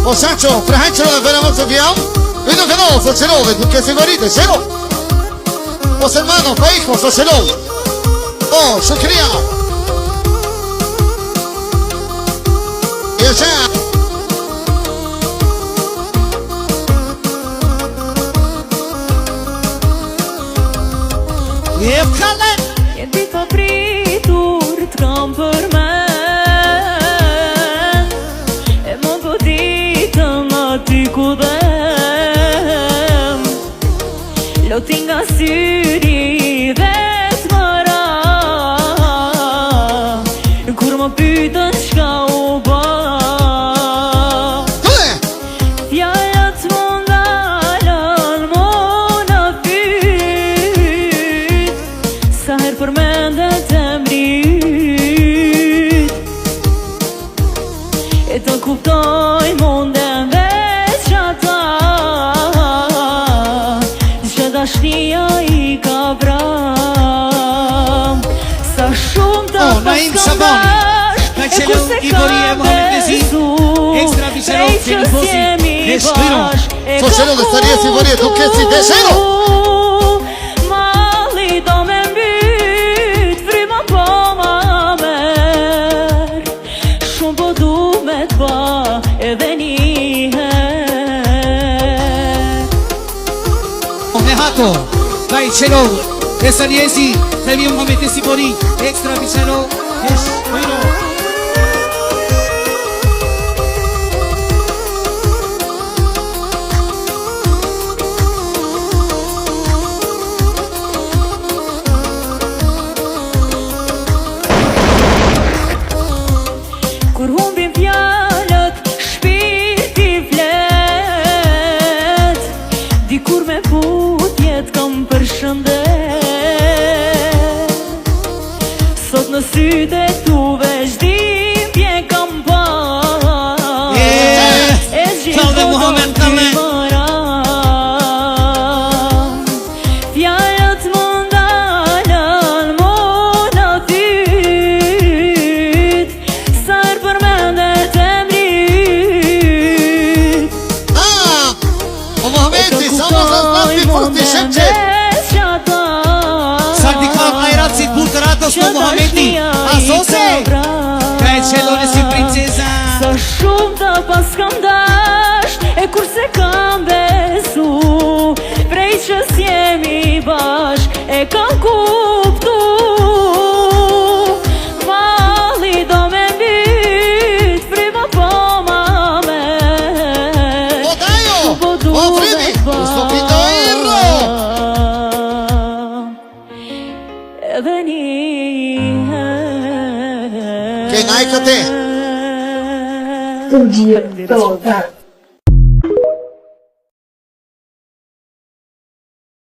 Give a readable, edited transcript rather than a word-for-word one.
O Sancho, Francelo è veramente fiam. Vedo che no, facelo, vedo che si guarite, se no. O hermano, pa hijo, facelo. Oh, shukriya. E c'è. E vkale. E di të pritur të kam për men. E më goditëm aty ku dhem. Loti nga syri dhe t'mëra. Kur më pytën shka u ba. Fjallat më ndalën më në pyt. Sa her përmendet e mrit. E të kuptoj mundem veç ata. Që dashnia I ka vram. Sa shumë të paskëndash. E kur se ka besu. Extra Vicero Feliposi. Socielo de estaría si varia, tu che si desero. Mali do me mbyt, frima po ma mer. Shumë po du me t'ba edhe njëher. Mehato, dai Celo, Esariesi, Fabio Mohamed Sibori, Extra Vicero, Bueno. Kur humbim fjalët, shpirti flet. Dikur me putjet kam përshëndet. Sot në syte tuve zhdipje kam pa. E gjithë Mohamed të mëra. Fjalët më ndalën më në fyt. Sa her përmendet e mrit. O Mohamedi, samo za znati furti šepće. Sardikam Ayratsi Bulgaratos po Mohamedi. Asose. Dai Celo nesi princesa. Sa shumë të paskëndash. E kur se kam besu. Prej që s'jemi bashk. E kam kuptu. Mali do me mbyt. Frima po ma mer. O dajo, o frimi, sto pito irro. Edhe njëher. Che nai ka te. Studio Total.